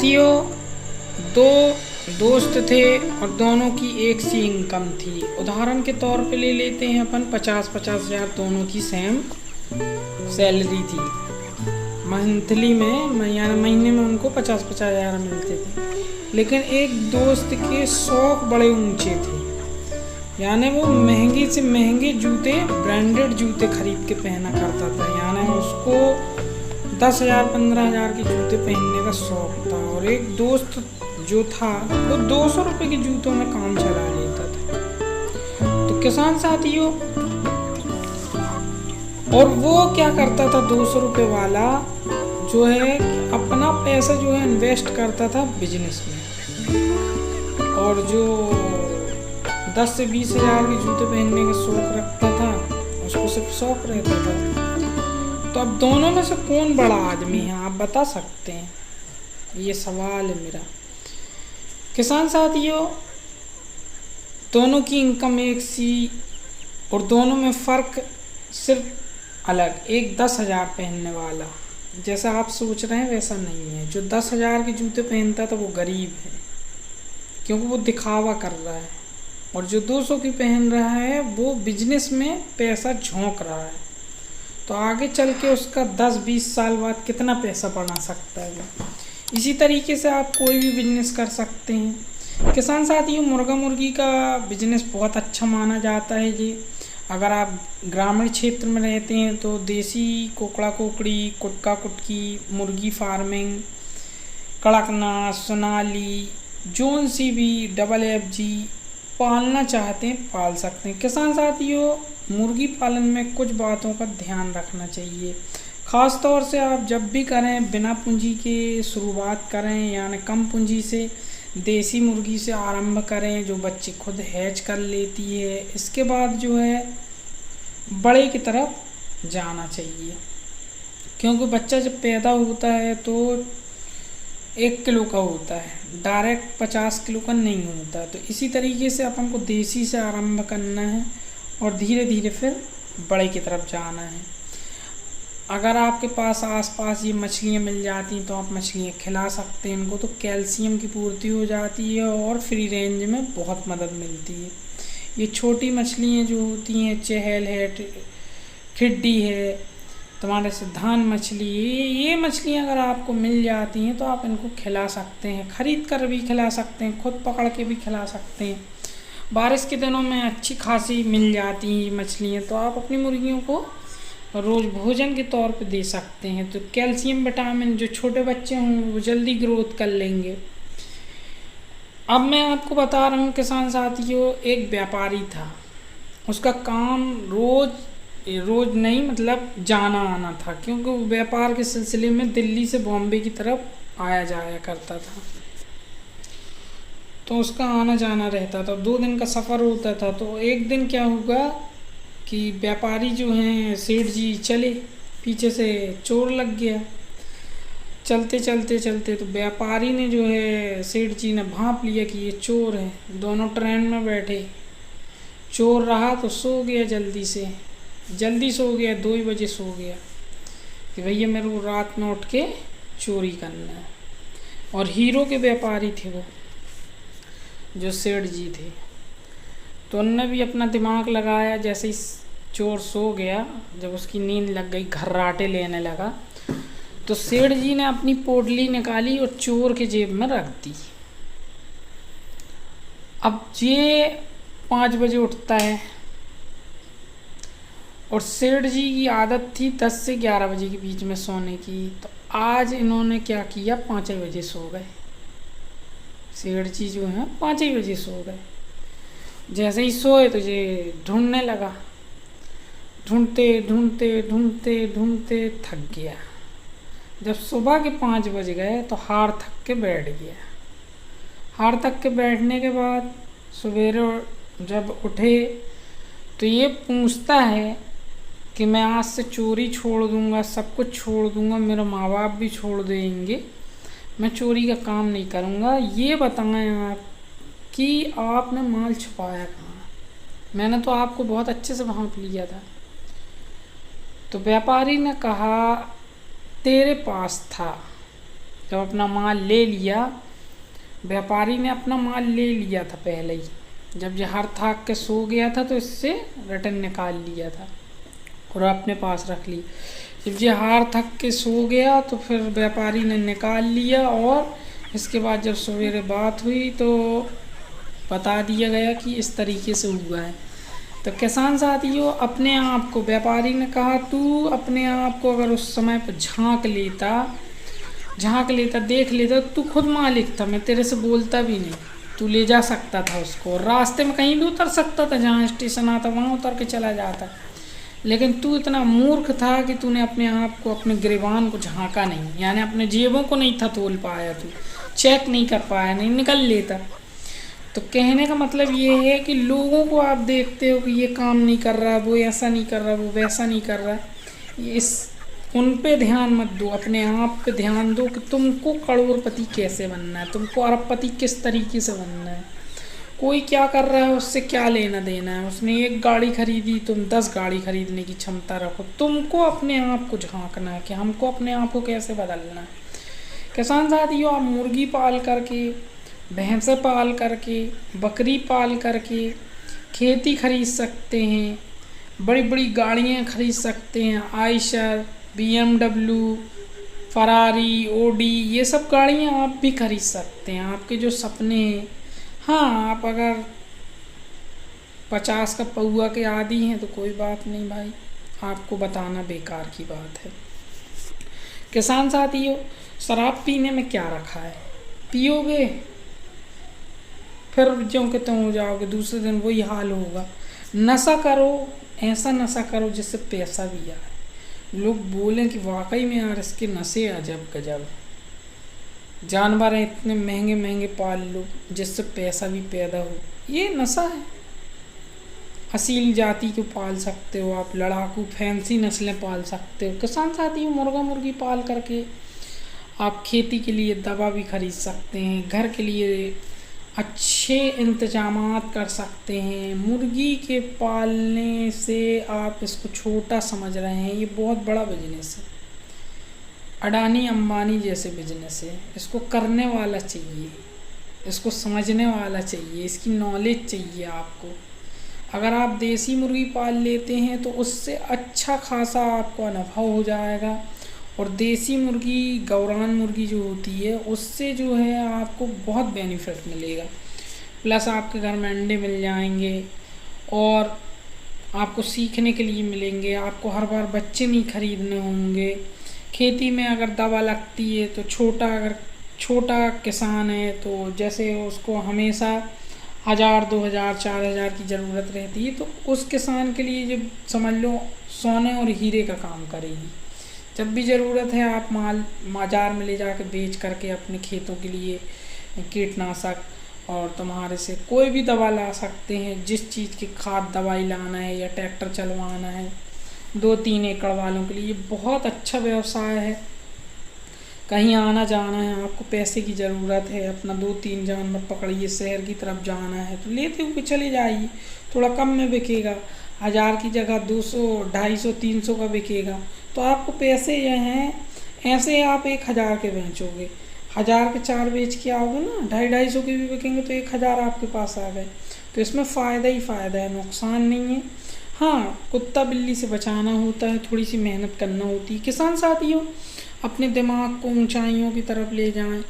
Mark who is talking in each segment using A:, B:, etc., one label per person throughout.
A: साथियों, दो दोस्त थे और दोनों की एक सी इनकम थी। उदाहरण के तौर पे ले लेते हैं अपन 50-50 हज़ार दोनों की सेम सैलरी थी। मंथली में यानी महीने में उनको 50-50 हज़ार मिलते थे। लेकिन एक दोस्त के शौक बड़े ऊंचे थे, यानी वो महंगे से महंगे जूते, ब्रांडेड जूते खरीद के पहना करता था। यानी उसको 10,000 15,000 के जूते पहनने का शौक था। और एक दोस्त जो था वो 200 रुपये के जूतों में काम चला लेता था। तो किसान साथियों, और वो क्या करता था, 200 रुपये वाला जो है अपना पैसा जो है इन्वेस्ट करता था बिजनेस में। और जो 10 से 20 हज़ार के जूते पहनने का शौक रखता था, उसको सिर्फ शौक रहता था। तो अब दोनों में से कौन बड़ा आदमी है, आप बता सकते हैं? ये सवाल है मेरा। किसान साथियों, दोनों की इनकम एक सी और दोनों में फ़र्क सिर्फ अलग। एक 10,000 पहनने वाला, जैसा आप सोच रहे हैं वैसा नहीं है। जो 10,000 के जूते पहनता था वो गरीब है, क्योंकि वो दिखावा कर रहा है। और जो 200 की पहन रहा है वो बिजनेस में पैसा झोंक रहा है। तो आगे चल के उसका 10-20 साल बाद कितना पैसा बना सकता है। इसी तरीके से आप कोई भी बिजनेस कर सकते हैं। किसान साथियों, मुर्गा मुर्गी का बिजनेस बहुत अच्छा माना जाता है जी। अगर आप ग्रामीण क्षेत्र में रहते हैं तो देसी कुकड़ा कुकड़ी, कुटका कुटकी, मुर्गी फार्मिंग, कड़कनाथ, सोनाली, जोन सी भी, डबल FG पालना चाहते हैं पाल सकते हैं। किसान साथियों, मुर्गी पालन में कुछ बातों का ध्यान रखना चाहिए। ख़ास तौर से आप जब भी करें, बिना पूंजी के शुरुआत करें, यानी कम पूंजी से देसी मुर्गी से आरंभ करें जो बच्चे खुद हैच कर लेती है। इसके बाद जो है बड़े की तरफ जाना चाहिए, क्योंकि बच्चा जब पैदा होता है तो 1 किलो का होता है, डायरेक्ट 50 किलो का नहीं होता। तो इसी तरीके से अपन को देसी से आरंभ करना है और धीरे धीरे फिर बड़े की तरफ जाना है। अगर आपके पास आसपास ये मछलियाँ मिल जाती हैं तो आप मछलियाँ खिला सकते हैं इनको, तो कैल्शियम की पूर्ति हो जाती है और फ्री रेंज में बहुत मदद मिलती है। ये छोटी मछलियाँ जो होती हैं, चहल है, खिड्डी है, तुम्हारे से धान मछली, ये मछलियाँ अगर आपको मिल जाती हैं तो आप इनको खिला सकते हैं। ख़रीद कर भी खिला सकते हैं, खुद पकड़ के भी खिला सकते हैं। बारिश के दिनों में अच्छी खासी मिल जाती हैं ये मछलियाँ, तो आप अपनी मुर्गियों को रोज़ भोजन के तौर पे दे सकते हैं। तो कैल्शियम, विटामिन, जो छोटे बच्चे होंगे वो जल्दी ग्रोथ कर लेंगे। अब मैं आपको बता रहा हूँ किसान साथियों, एक व्यापारी था, उसका काम रोज़ नहीं मतलब जाना आना था, क्योंकि वो व्यापार के सिलसिले में दिल्ली से बॉम्बे की तरफ आया जाया करता था। तो उसका आना जाना रहता था, 2 दिन का सफ़र होता था। तो एक दिन क्या हुआ कि व्यापारी जो हैं सेठ जी चले, पीछे से चोर लग गया। चलते चलते चलते तो व्यापारी ने जो है, सेठ जी ने भांप लिया कि ये चोर है। दोनों ट्रेन में बैठे, चोर रहा तो सो गया, जल्दी सो गया, 2 ही बजे सो गया कि भैया मेरे को रात में उठ के चोरी करना है। और हीरो के व्यापारी थे वो, जो सेठ जी थे। तो उनने भी अपना दिमाग लगाया। जैसे ही चोर सो गया, जब उसकी नींद लग गई, घर्राटे लेने लगा, तो सेठ जी ने अपनी पोटली निकाली और चोर के जेब में रख दी। अब ये 5 बजे उठता है और सेठ जी की आदत थी 10 से 11 बजे के बीच में सोने की। तो आज इन्होंने क्या किया, 5 बजे सो गए। सेठ जी जो हैं 5 बजे सो गए। जैसे ही सोए तो ये ढूंढने लगा, ढूंढते ढूंढते ढूंढते ढूंढते थक गया। जब सुबह के 5 बज गए तो हार थक के बैठ गया। हार थक के बैठने के बाद सवेरे जब उठे तो ये पूछता है कि मैं आज से चोरी छोड़ दूंगा, सब कुछ छोड़ दूंगा, मेरे माँ बाप भी छोड़ देंगे, मैं चोरी का काम नहीं करूंगा। ये बताएं आप कि आपने माल छुपाया कहाँ? मैंने तो आपको बहुत अच्छे से भांप लिया था। तो व्यापारी ने कहा तेरे पास था, जब अपना माल ले लिया, व्यापारी ने अपना माल ले लिया था पहले ही, जब ये हर थाक के सो गया था तो इससे रिटर्न निकाल लिया था और अपने पास रख ली। जब ये हार थक के सो गया तो फिर व्यापारी ने निकाल लिया, और इसके बाद जब सवेरे बात हुई तो बता दिया गया कि इस तरीके से हुआ है। तो किसान साथियों, अपने आप को, व्यापारी ने कहा तू अपने आप को अगर उस समय पर झांक लेता, देख लेता, तू खुद मालिक था, मैं तेरे से बोलता भी नहीं, तू ले जा सकता था उसको, रास्ते में कहीं भी उतर सकता था, जहाँ स्टेशन आता वहाँ उतर के चला जाता। लेकिन तू इतना मूर्ख था कि तूने अपने आप को, अपने गिरबान को झांका नहीं, यानी अपने जेबों को नहीं था तोल पाया, तू चेक नहीं कर पाया, नहीं निकल लेता। तो कहने का मतलब ये है कि लोगों को आप देखते हो कि ये काम नहीं कर रहा, वो ऐसा नहीं कर रहा, वो वैसा नहीं कर रहा, उन पे ध्यान मत दो, अपने आप पे ध्यान दो कि तुमको करोड़पति कैसे बनना है, तुमको अरबपति किस तरीके से बनना है। कोई क्या कर रहा है उससे क्या लेना देना है, उसने एक गाड़ी खरीदी, तुम 10 गाड़ी खरीदने की क्षमता रखो। तुमको अपने आप को झांकना है कि हमको अपने आप को कैसे बदलना है। किसान साथियों, आप मुर्गी पाल करके, भैंसे पाल करके, बकरी पाल करके खेती खरीद सकते हैं, बड़ी बड़ी गाड़ियाँ खरीद सकते हैं, आइशर, BMW, फरारी, ओडी, ये सब गाड़ियाँ आप भी खरीद सकते हैं, आपके जो सपने हैं। हाँ, आप अगर 50 का पौआ के आदी हैं तो कोई बात नहीं भाई, आपको बताना बेकार की बात है। किसान साथियों, शराब पीने में क्या रखा है, पियोगे फिर ज्यों के त्यों हो जाओगे, दूसरे दिन वही हाल होगा। नशा करो, ऐसा नशा करो जिससे पैसा भी आए, लोग बोलें कि वाकई में यार इसके नशे अजब गजब, जानवर हैं इतने महंगे महंगे पाल लो जिससे पैसा भी पैदा हो, ये नशा है। असील जाति को पाल सकते हो आप, लड़ाकू फैंसी नस्लें पाल सकते हो। किसान साथियों, मुर्गा मुर्गी पाल करके आप खेती के लिए दवा भी खरीद सकते हैं, घर के लिए अच्छे इंतजामात कर सकते हैं। मुर्गी के पालने से आप इसको छोटा समझ रहे हैं, ये बहुत बड़ा बिजनेस है, अडानी अंबानी जैसे बिजनेस है। इसको करने वाला चाहिए, इसको समझने वाला चाहिए, इसकी नॉलेज चाहिए आपको। अगर आप देसी मुर्गी पाल लेते हैं तो उससे अच्छा खासा आपको अनुभव हो जाएगा, और देसी मुर्गी, गौरान मुर्गी जो होती है, उससे जो है आपको बहुत बेनिफिट मिलेगा। प्लस आपके घर में अंडे मिल जाएंगे और आपको सीखने के लिए मिलेंगे, आपको हर बार बच्चे नहीं खरीदने होंगे। खेती में अगर दवा लगती है तो अगर छोटा किसान है तो जैसे उसको हमेशा 1000, 2000, 4000 की ज़रूरत रहती है, तो उस किसान के लिए जब समझ लो सोने और हीरे का काम करेगी। जब भी ज़रूरत है आप माल बाजार में ले जाकर बेच करके अपने खेतों के लिए कीटनाशक और तुम्हारे से कोई भी दवा ला सकते हैं। जिस चीज़ की खाद दवाई लाना है या ट्रैक्टर चलवाना है 2-3 एकड़ वालों के लिए, बहुत अच्छा व्यवसाय है। कहीं आना जाना है, आपको पैसे की ज़रूरत है, अपना 2-3 जानवर पकड़िए, शहर की तरफ जाना है तो लेते हुए चले जाइए, थोड़ा कम में बिकेगा, 1000 की जगह 200, 250, 300 का बिकेगा, तो आपको पैसे ये हैं। ऐसे आप 1000 के बेचोगे, 1000 के 4 बेच के आओगे ना, 250 के भी बिकेंगे तो 1000 आपके पास आ गए। तो इसमें फ़ायदा ही फ़ायदा है, नुकसान नहीं है। हाँ, कुत्ता बिल्ली से बचाना होता है, थोड़ी सी मेहनत करना होती है। किसान साथियों, अपने दिमाग को ऊंचाइयों की तरफ ले जाएं,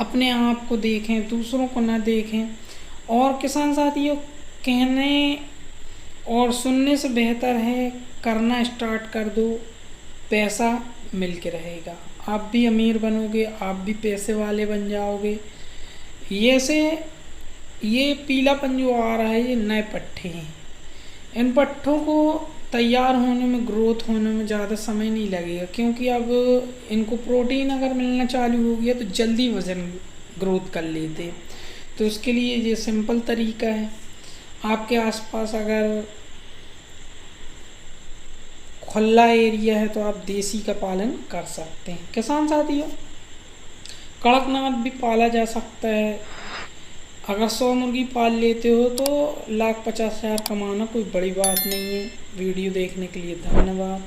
A: अपने आप को देखें, दूसरों को ना देखें। और किसान साथियों, कहने और सुनने से बेहतर है करना स्टार्ट कर दो, पैसा मिल के रहेगा, आप भी अमीर बनोगे, आप भी पैसे वाले बन जाओगे। ये पीलापन जो आ रहा है, ये नए पट्टे हैं, इन पट्टों को तैयार होने में, ग्रोथ होने में ज़्यादा समय नहीं लगेगा, क्योंकि अब इनको प्रोटीन अगर मिलना चालू हो गया तो जल्दी वज़न ग्रोथ कर लेते हैं। तो उसके लिए ये सिंपल तरीका है। आपके आसपास अगर खुला एरिया है तो आप देसी का पालन कर सकते हैं। किसान साथियों, कड़कनाथ भी पाला जा सकता है। अगर 100 मुर्गी पाल लेते हो तो 1,50,000 कमाना कोई बड़ी बात नहीं है। वीडियो देखने के लिए धन्यवाद।